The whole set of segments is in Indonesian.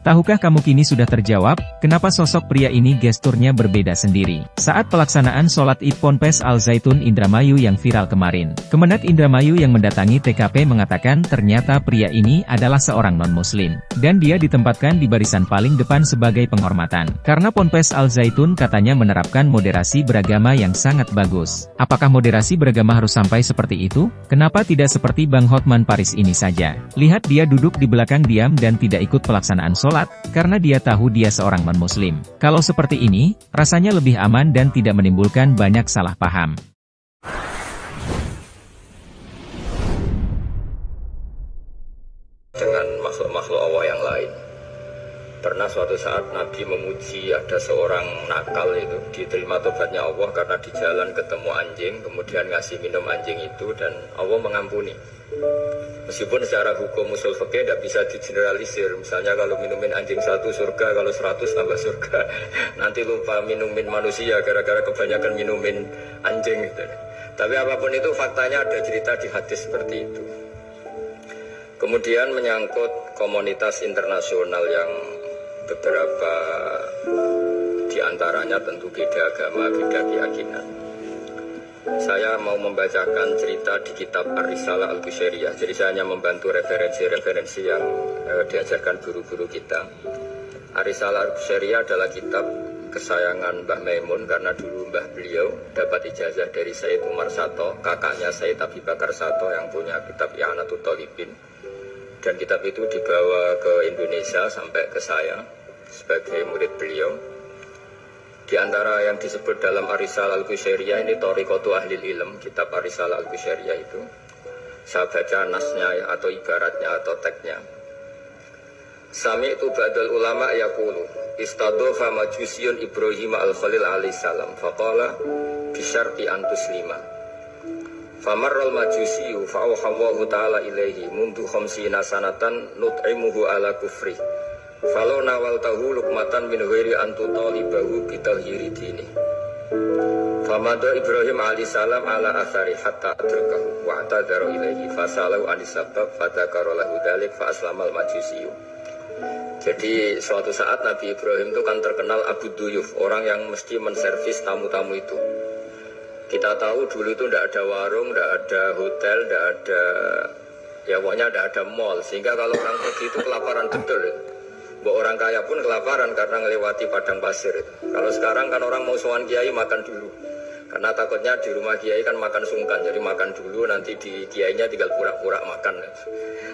Tahukah kamu kini sudah terjawab, kenapa sosok pria ini gesturnya berbeda sendiri? Saat pelaksanaan sholat Id Ponpes Al Zaitun Indramayu yang viral kemarin, Kemenak Indramayu yang mendatangi TKP mengatakan ternyata pria ini adalah seorang non-muslim, dan dia ditempatkan di barisan paling depan sebagai penghormatan. Karena Ponpes Al Zaitun katanya menerapkan moderasi beragama yang sangat bagus. Apakah moderasi beragama harus sampai seperti itu? Kenapa tidak seperti Bang Hotman Paris ini saja? Lihat dia duduk di belakang diam dan tidak ikut pelaksanaan sholat, karena dia tahu dia seorang non-muslim. Kalau seperti ini, rasanya lebih aman dan tidak menimbulkan banyak salah paham. Dengan makhluk-makhluk Allah yang lain. Pernah suatu saat Nabi memuji ada seorang nakal itu, diterima tobatnya Allah karena di jalan ketemu anjing, kemudian ngasih minum anjing itu dan Allah mengampuni. Meskipun secara hukum usul fikih tidak bisa digeneralisir. Misalnya kalau minumin anjing 1 surga, kalau 100 tambah surga. Nanti lupa minumin manusia gara-gara kebanyakan minumin anjing gitu. Tapi apapun itu faktanya ada cerita di hadis seperti itu. Kemudian menyangkut komunitas internasional yang beberapa diantaranya tentu beda agama, beda keyakinan. Saya mau membacakan cerita di kitab Ar-Risalah Al-Qusairiyah. Jadi saya hanya membantu referensi-referensi yang diajarkan guru-guru kita. Ar-Risalah Al-Qusairiyah adalah kitab kesayangan Mbah Maimun karena dulu mbah beliau dapat ijazah dari Sayyid Umar Sato, kakaknya Sayyid Abi Bakar Sato yang punya kitab I'anatul Thalibin. Dan kitab itu dibawa ke Indonesia sampai ke saya sebagai murid beliau. Di antara yang disebut dalam Ar-Risalah Al-Qusairiyah ini Thariqatu Ahlil Ilm, kitab Ar-Risalah Al-Qusairiyah itu. Saya baca nasnya atau ibaratnya atau teksnya. Sami'tu ba'dal ulama yaqulu istadhafa majusiyun Ibrahim al-Khalil alaihi salam faqala bisyarti an tuslima. Famarral majusiyu fa'awhallahu ta'ala ilaihi mundu khamsina sanatan nut'imuhu ala kufri. Falau nawal tahu lukmatan min ghairi antu talibahu bitahhiri dini. Famada Ibrahim alaihissalam ala athari hatta adrakahu wa atadara ilaihi fasalahu anisabab fadakara lahu dhalik fa aslamal majusiyu. Jadi suatu saat Nabi Ibrahim itu kan terkenal Abu Duyuf, orang yang mesti menservis tamu-tamu itu. Kita tahu dulu itu tidak ada warung, tidak ada hotel, tidak ada, ya pokoknya tidak ada mall. Sehingga kalau orang pergi itu kelaparan betul. Bahwa orang kaya pun kelaparan karena melewati padang pasir. Kalau sekarang kan orang mau sowan kiai makan dulu. Karena takutnya di rumah kiai kan makan sungkan. Jadi makan dulu nanti di kiainya tinggal pura-pura makan.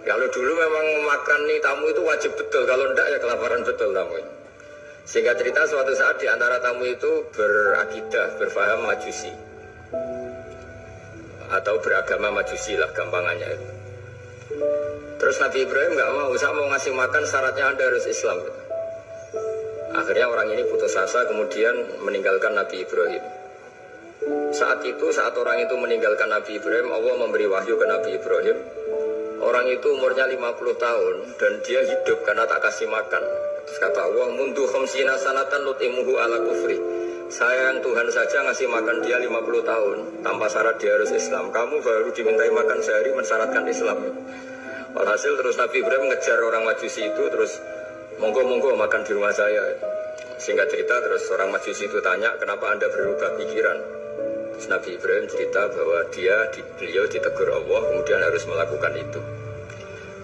Kalau dulu memang makan nih tamu itu wajib betul. Kalau tidak ya kelaparan betul tamu. Sehingga cerita suatu saat di antara tamu itu berakidah, berfaham majusi. Atau beragama majusi lah gampangannya itu. Terus Nabi Ibrahim nggak mau, saya mau ngasih makan syaratnya Anda harus Islam. Akhirnya orang ini putus asa kemudian meninggalkan Nabi Ibrahim. Saat orang itu meninggalkan Nabi Ibrahim, Allah memberi wahyu ke Nabi Ibrahim. Orang itu umurnya 50 tahun dan dia hidup karena tak kasih makan. Terus kata Allah, mundu khamsina sanatan nut'imuhu ala kufri. Saya yang Tuhan saja ngasih makan dia 50 tahun tanpa syarat dia harus Islam. Kamu baru dimintai makan sehari mensyaratkan Islam. Walhasil terus Nabi Ibrahim mengejar orang majusi itu, terus monggo makan di rumah saya. Singkat cerita terus orang majusi itu tanya, kenapa Anda berubah pikiran? Terus Nabi Ibrahim cerita bahwa beliau ditegur Allah kemudian harus melakukan itu.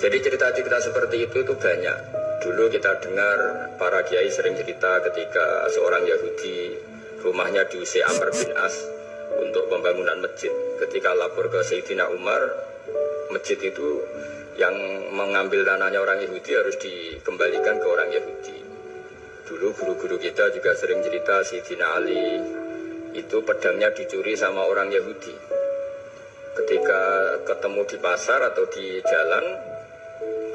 Jadi cerita-cerita seperti itu banyak. Dulu kita dengar para kiai sering cerita ketika seorang Yahudi rumahnya diusir Amr bin As untuk pembangunan masjid. Ketika lapor ke Sayyidina Umar, masjid itu yang mengambil tanahnya orang Yahudi harus dikembalikan ke orang Yahudi. Dulu guru-guru kita juga sering cerita Sayyidina Ali itu pedangnya dicuri sama orang Yahudi. Ketika ketemu di pasar atau di jalan,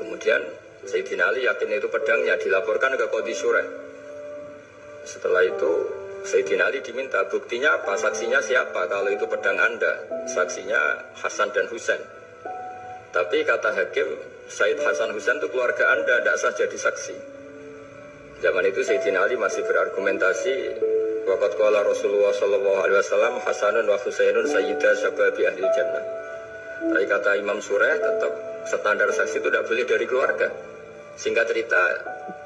kemudian Sayyidina Ali yakin itu pedangnya, dilaporkan ke Qadhi Syurah. Setelah itu Sayyidina Ali diminta, buktinya apa? Saksinya siapa? Kalau itu pedang Anda, saksinya Hasan dan Husain. Tapi kata hakim, Sayyid Hasan Husain itu keluarga Anda, tidak sah jadi saksi. Zaman itu Sayyidina Ali masih berargumentasi, waqad qala Rasulullah sallallahu alaihi wasallam Hasanun wa Husainun sayyida syababi ahli jannah. Tapi kata Imam Surah tetap standar saksi itu tidak boleh dari keluarga. Singkat cerita,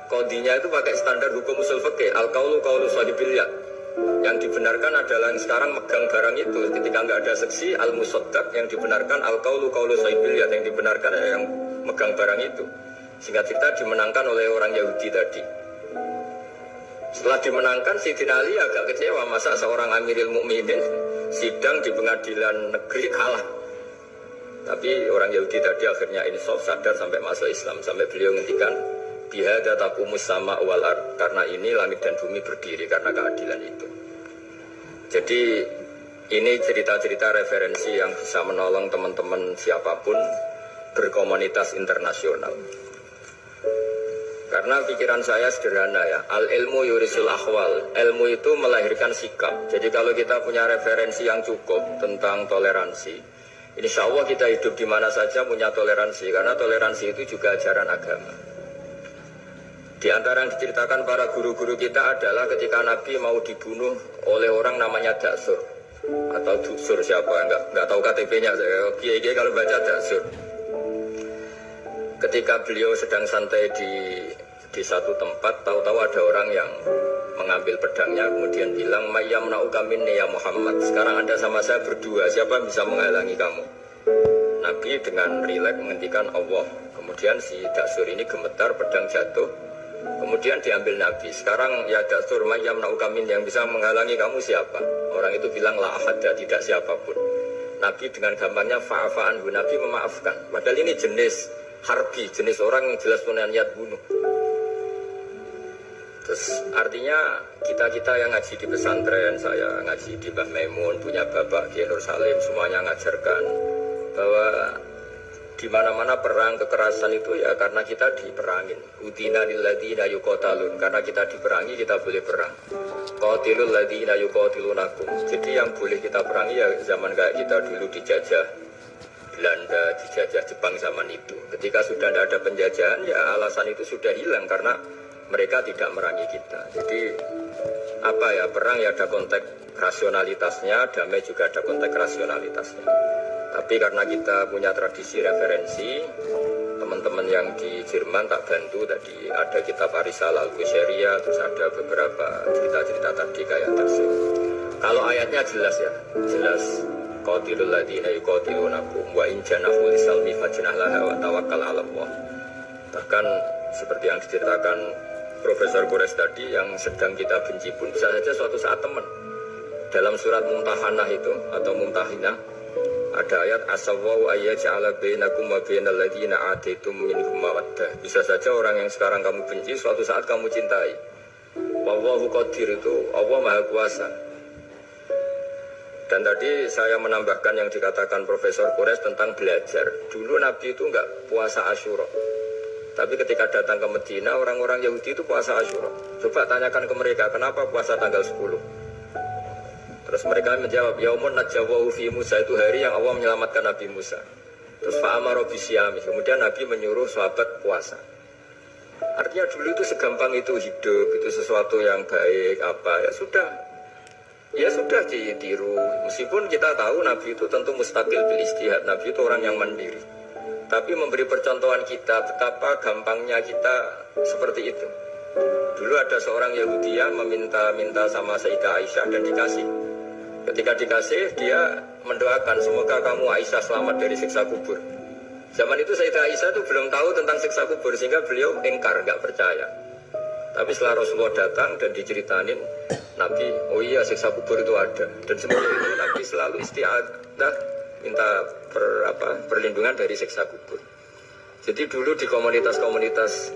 Qadhinya itu pakai standar hukum usul fikih, al-qaulu qaulu sahibil yad. Yang dibenarkan adalah yang sekarang megang barang itu ketika nggak ada saksi, al-musaddaq. Yang dibenarkan al-qaulu qaulu sahibil yad, yang dibenarkan yang megang barang itu. Singkat cerita dimenangkan oleh orang Yahudi tadi. Setelah dimenangkan, Sayyidina Ali agak kecewa, masa seorang Amirul Mukminin sidang di pengadilan negeri kalah. Tapi orang Yahudi tadi akhirnya insaf, sadar sampai masuk Islam, sampai beliau ngendikan bihadza taqumus sama wal ard, karena ini langit dan bumi berdiri karena keadilan itu. Jadi ini cerita-cerita referensi yang bisa menolong teman-teman siapapun berkomunitas internasional. Karena pikiran saya sederhana ya, al-ilmu yurisul ahwal, ilmu itu melahirkan sikap. Jadi kalau kita punya referensi yang cukup tentang toleransi, insya Allah kita hidup di mana saja punya toleransi, karena toleransi itu juga ajaran agama. Di antara yang diceritakan para guru-guru kita adalah ketika Nabi mau dibunuh oleh orang namanya Daksur atau Duksur, siapa nggak tahu KTP-nya, saya kiai kalau baca Daksur. Ketika beliau sedang santai di satu tempat, tahu-tahu ada orang yang mengambil pedangnya, kemudian bilang, "Mayyamna'uka minni ya Muhammad, sekarang Anda sama saya berdua, siapa yang bisa menghalangi kamu?" Nabi dengan rileks menghentikan Allah. Kemudian si Daksur ini gemetar, pedang jatuh, kemudian diambil Nabi. "Sekarang ya Daksur, mayyamna'uka minni, yang bisa menghalangi kamu siapa?" Orang itu bilang, "La ahada, tidak siapapun." Nabi dengan gampangnya fa'afa'anhu, Nabi memaafkan. Padahal ini jenis harbi, jenis orang yang jelas punya niat bunuh. Terus artinya kita yang ngaji di pesantren, saya ngaji di Mbah Maimun, punya Bapak Kiai Nur Salim, semuanya ngajarkan bahwa di mana-mana perang kekerasan itu ya karena kita diperangin. Udina lilladzina yuqatalun, karena kita diperangi kita boleh perang. Qatilul ladzina yuqatilunakum. Jadi yang boleh kita perangi ya zaman kayak kita dulu dijajah Belanda, dijajah Jepang zaman itu. Ketika sudah tidak ada penjajahan, ya alasan itu sudah hilang karena mereka tidak merangi kita. Jadi apa ya, perang ya ada konteks rasionalitasnya, damai juga ada konteks rasionalitasnya. Tapi karena kita punya tradisi referensi, teman-teman yang di Jerman tak bantu tadi ada kitab Arisalah Al-Qushairiyah, terus ada beberapa cerita-cerita tadi kayak tersebut. Kalau ayatnya jelas ya, jelas. Qatilul ladzina yuqatilunakum wa in janahu lisalmi fajnah laha wa tawakkal 'ala Allah. Bahkan seperti yang diceritakan Profesor Quraisy tadi, yang sedang kita benci pun bisa saja suatu saat teman. Dalam surat Mumtahanah itu atau Mumtahinah ada ayat asawwau ayyaj'ala bainakum wa bainal ladzina ataitum minhum mawaddah. Bisa saja orang yang sekarang kamu benci suatu saat kamu cintai. Wallahu qadir, itu Allah Maha Kuasa. Dan tadi saya menambahkan yang dikatakan Profesor Quraisy tentang belajar. Dulu Nabi itu enggak puasa Asyura. Tapi ketika datang ke Medina, orang-orang Yahudi itu puasa Asyura. Coba tanyakan ke mereka, kenapa puasa tanggal 10? Terus mereka menjawab, Yaumun najjawahu fi Musa, itu hari yang Allah menyelamatkan Nabi Musa. Terus fa'amara bisyami, kemudian Nabi menyuruh sahabat puasa. Artinya dulu itu segampang itu hidup, itu sesuatu yang baik, apa, ya sudah ditiru. Meskipun kita tahu Nabi itu tentu mustaqil bil ijtihad, Nabi itu orang yang mandiri. Tapi memberi percontohan kita betapa gampangnya kita seperti itu. Dulu ada seorang Yahudi yang meminta sama Sayyidah Aisyah dan dikasih. Ketika dikasih, dia mendoakan semoga kamu Aisyah selamat dari siksa kubur. Zaman itu Sayyidah Aisyah itu belum tahu tentang siksa kubur, sehingga beliau ingkar, nggak percaya. Tapi setelah Rasulullah datang dan diceritain Nabi, oh iya siksa kubur itu ada. Dan semenjak itu Nabi selalu istiadah minta perlindungan dari siksa kubur. Jadi dulu di komunitas-komunitas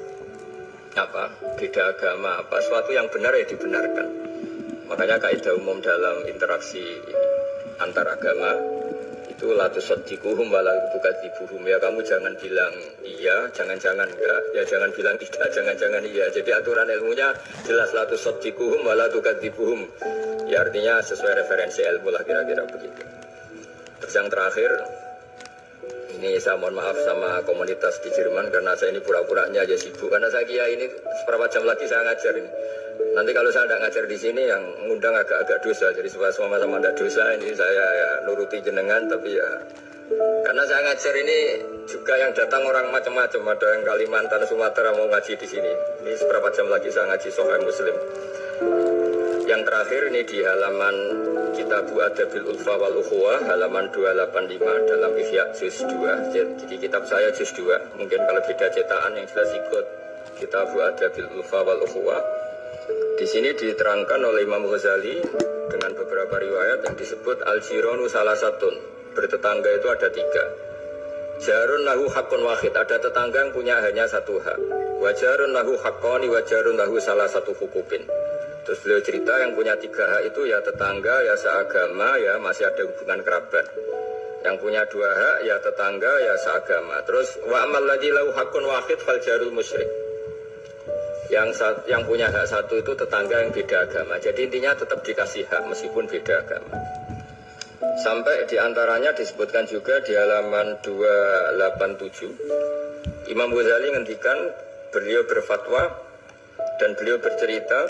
beda agama, sesuatu yang benar ya dibenarkan. Makanya kaidah umum dalam interaksi antar agama itu la tusaddiquhum wa la tukadzibuhum, ya kamu jangan bilang iya, jangan-jangan enggak, ya jangan bilang tidak, jangan-jangan iya. Jadi aturan ilmunya jelas, la tusaddiquhum wa la tukadzibuhum. Ya artinya sesuai referensi ilmu lah, kira-kira begitu. Terus yang terakhir, ini saya mohon maaf sama komunitas di Jerman karena saya ini pura-puranya aja sibuk, karena saya kira ini seberapa jam lagi saya ngajar ini. Nanti kalau saya tidak ngajar di sini yang ngundang agak-agak dosa, jadi supaya sama-sama tidak dosa, ini saya ya nuruti jenengan, tapi ya Karena saya ngajar ini juga yang datang orang macam-macam, ada yang Kalimantan, Sumatera mau ngaji di sini. Ini seberapa jam lagi saya ngaji Sahih Muslim. Yang terakhir ini di halaman Kitab Adabil Ulfa wal Ukhuwah halaman 285 dalam Ihya juz 2. Jadi kitab saya juz 2. Mungkin kalau beda cetakan yang jelas ikut Kitab Adabil Ulfa wal Ukhuwah. Di sini diterangkan oleh Imam Ghazali dengan beberapa riwayat yang disebut al-jiranu salasatun. Bertetangga itu ada 3. Jarun lahu hakun wahid, ada tetangga yang punya hanya satu hak. Wajarun lahu hakoni, wajarun lahu salah satu hukupin. Terus beliau cerita yang punya 3 hak itu ya tetangga, ya seagama, ya masih ada hubungan kerabat. Yang punya 2 hak ya tetangga, ya seagama. Terus wa amal ladzi lahu hakun wahid fal jarul musyrik. Yang punya hak satu itu tetangga yang beda agama. Jadi intinya tetap dikasih hak meskipun beda agama. Sampai diantaranya disebutkan juga di halaman 287. Imam Ghazali ngendikan beliau berfatwa dan beliau bercerita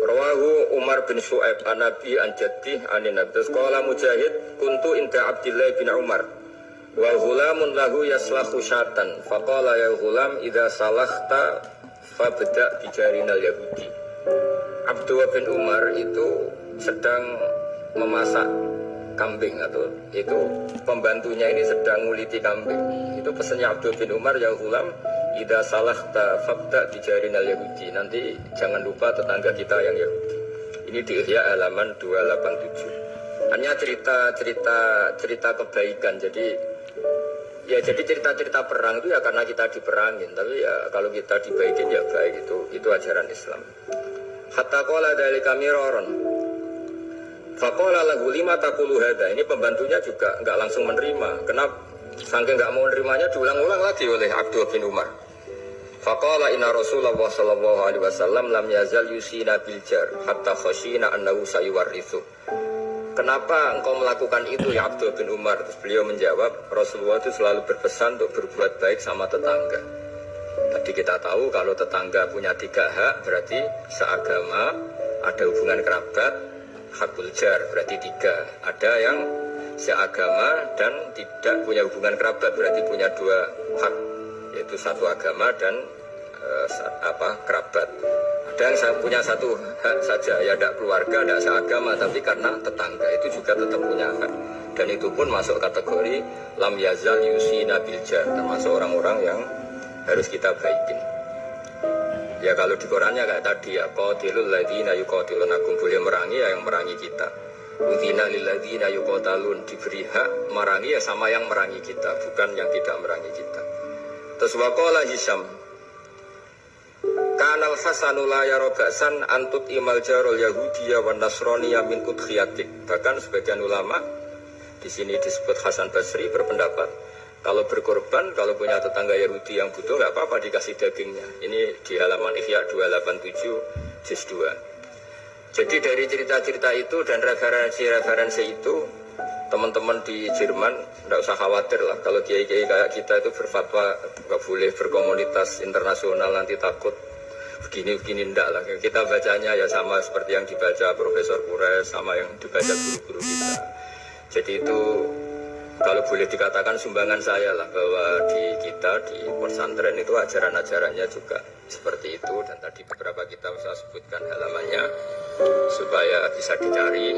rawahu Umar bin Shu'aib an Nabi an Jaddi an Nabi qala Mujahid kuntu inda Abdullah bin Umar wa ghulamun lahu yaslahu syatan faqala ya ghulam idza salahta fabda bijarinal yahudi. Abdullah bin Umar itu sedang memasak kambing atau itu pembantunya ini sedang nguliti kambing. Itu pesannya Abdullah bin Umar ya ghulam idza salahta fabda bijarinal yahudi. Nanti jangan lupa tetangga kita yang Yahudi. Ini di Ihya halaman 287. Hanya cerita kebaikan. Jadi cerita-cerita perang itu ya karena kita diperangin. Tapi ya kalau kita dibaikin ya baik, itu ajaran Islam. Hatta qala dzalika miraron. Faqala lahu lima taqulu hadza. Ini pembantunya juga enggak langsung menerima. Kenapa? Saking enggak mau menerimanya diulang-ulang lagi oleh Abdullah bin Umar. Faqala inna Rasulullah sallallahu alaihi wasallam lam yazal yusina bil jar hatta khashina annahu sayuwarithu. Kenapa engkau melakukan itu ya Abdullah bin Umar? Terus beliau menjawab, Rasulullah itu selalu berpesan untuk berbuat baik sama tetangga. Tadi kita tahu kalau tetangga punya 3 hak, berarti seagama, ada hubungan kerabat, hakul jar, berarti 3. Ada yang seagama dan tidak punya hubungan kerabat, berarti punya 2 hak, yaitu satu agama dan kerabat. Ada yang punya 1 hak saja, ya tidak keluarga, tidak seagama, tapi karena tetangga itu juga tetap punya hak. Dan itu pun masuk kategori lam yazal yusina bil jar, termasuk orang-orang yang harus kita baikin. Ya kalau di Qurannya kayak tadi ya, qatilul ladzina yuqatilunakum, boleh merangi ya yang merangi kita. Udhina lil ladzina yuqatalun, diberi hak merangi ya sama yang merangi kita, bukan yang tidak merangi kita. Terus waqala Hisam Kanal Hasanu la yara ba'san antut imal jarul Yahudiyya wan Nasraniyya min udhiyatik. Bahkan sebagian ulama di sini disebut Hasan Basri berpendapat kalau berkorban, kalau punya tetangga Yahudi yang butuh nggak apa-apa dikasih dagingnya. Ini di halaman Ihya 287 juz 2. Jadi dari cerita-cerita itu dan referensi itu, teman-teman di Jerman tidak usah khawatir lah kalau kiai-kiai kayak kita itu berfatwa nggak boleh berkomunitas internasional nanti takut begini ndak lah. Kita bacanya ya sama seperti yang dibaca Profesor Kures, sama yang dibaca guru-guru kita. Jadi itu kalau boleh dikatakan sumbangan saya lah, bahwa di kita di pesantren itu ajaran-ajarannya juga seperti itu. Dan tadi beberapa kita saya sebutkan halamannya supaya bisa dicari,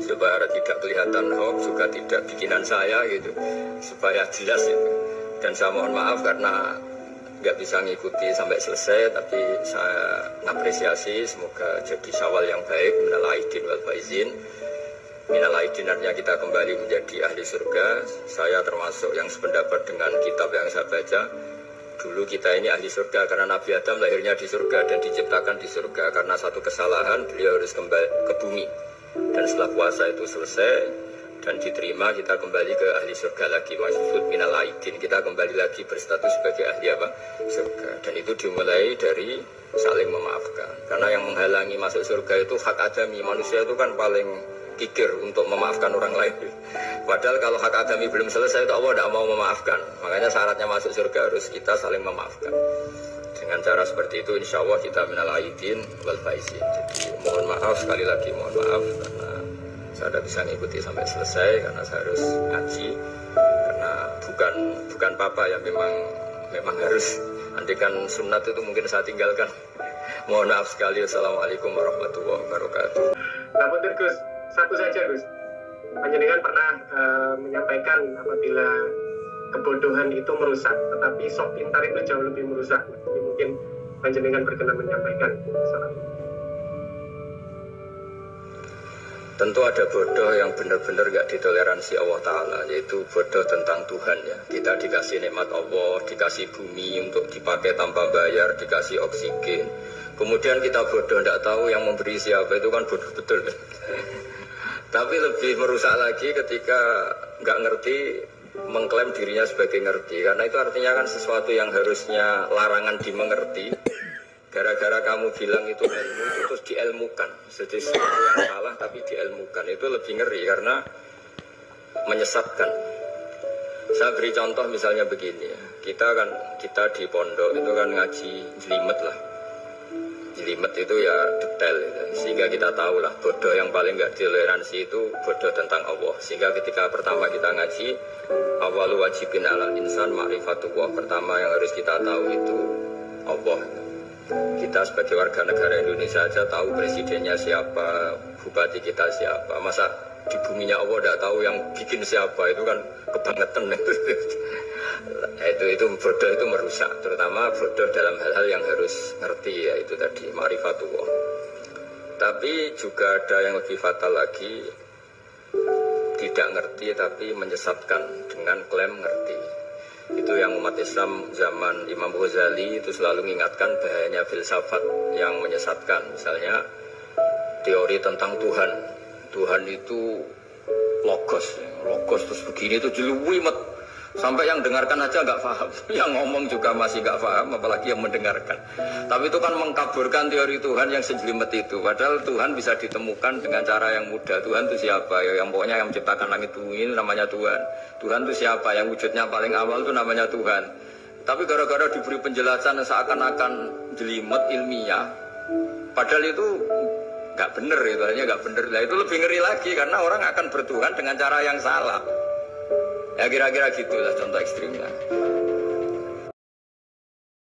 supaya tidak kelihatan hoax, juga tidak bikinan saya gitu, supaya jelas itu. Dan saya mohon maaf karena nggak bisa ngikuti sampai selesai, tapi saya ngapresiasi, semoga jadi syawal yang baik. Minal aidin wal faizin. Minal aidin artinya kita kembali menjadi ahli surga. Saya termasuk yang sependapat dengan kitab yang saya baca. Dulu kita ini ahli surga karena Nabi Adam lahirnya di surga dan diciptakan di surga. Karena satu kesalahan beliau harus kembali ke bumi. Dan setelah puasa itu selesai dan diterima, kita kembali ke ahli surga lagi. Maksud minal aidin, kita kembali lagi berstatus sebagai ahli apa? Surga. Dan itu dimulai dari saling memaafkan. Karena yang menghalangi masuk surga itu hak adami. Manusia itu kan paling kikir untuk memaafkan orang lain. Padahal kalau hak adami belum selesai itu Allah tidak mau memaafkan. Makanya syaratnya masuk surga harus kita saling memaafkan. Dengan cara seperti itu insya Allah kita minal aidin wal faizin. Jadi mohon maaf, sekali lagi mohon maaf karena Saya tidak bisa ngikuti sampai selesai karena saya harus ngaji. Karena bukan papa ya, memang harus. Andikan sunat itu mungkin saya tinggalkan. Mohon maaf sekali. Assalamualaikum warahmatullahi wabarakatuh. Namun Gus, satu saja Gus. Panjenengan pernah menyampaikan apabila kebodohan itu merusak, tetapi sok pintar itu jauh lebih merusak. Jadi mungkin panjenengan berkenan menyampaikan. Tentu ada bodoh yang benar-benar gak ditoleransi Allah Ta'ala, yaitu bodoh tentang Tuhan ya. Kita dikasih nikmat Allah, dikasih bumi untuk dipakai tanpa bayar, dikasih oksigen. Kemudian kita bodoh, gak tahu yang memberi siapa, itu kan bodoh betul. Tapi lebih merusak lagi ketika gak ngerti, mengklaim dirinya sebagai ngerti. Karena itu artinya kan sesuatu yang harusnya larangan dimengerti. Gara-gara kamu bilang itu ilmu, itu terus diilmukan. Jadi sesuatu yang salah tapi diilmukan. Itu lebih ngeri karena menyesatkan. Saya beri contoh misalnya begini ya. Kita di pondok itu kan ngaji jelimet lah. Jelimet itu ya detail gitu. Sehingga kita tahu lah bodoh yang paling gak toleransi itu bodoh tentang Allah. Sehingga ketika pertama kita ngaji, awalu wajibin alal insan ma'rifatullah. Pertama yang harus kita tahu itu Allah. Kita sebagai warga negara Indonesia aja tahu presidennya siapa, bupati kita siapa. Masa di buminya Allah tidak tahu yang bikin siapa, itu kan kebangetan. Itu bodoh, itu merusak. Terutama bodoh dalam hal-hal yang harus ngerti, yaitu tadi ma'rifatullah. Tapi juga ada yang lebih fatal lagi, tidak ngerti tapi menyesatkan dengan klaim ngerti. Itu yang umat Islam zaman Imam Ghazali itu selalu mengingatkan bahayanya filsafat yang menyesatkan. Misalnya teori tentang Tuhan. Tuhan itu logos terus begini itu jeluwimet. Sampai yang dengarkan aja nggak paham. Yang ngomong juga masih nggak paham, apalagi yang mendengarkan. Tapi itu kan mengkaburkan teori Tuhan yang sejelimet itu. Padahal Tuhan bisa ditemukan dengan cara yang mudah. Tuhan itu siapa? Ya, yang pokoknya yang menciptakan langit bumi ini namanya Tuhan. Tuhan itu siapa? Yang wujudnya paling awal itu namanya Tuhan. Tapi gara-gara diberi penjelasan seakan-akan jelimet ilmiah, padahal itu nggak benar, itu hanya nggak benar. Nah, itu lebih ngeri lagi karena orang akan bertuhan dengan cara yang salah. Ya kira-kira gitulah contoh ekstrimnya.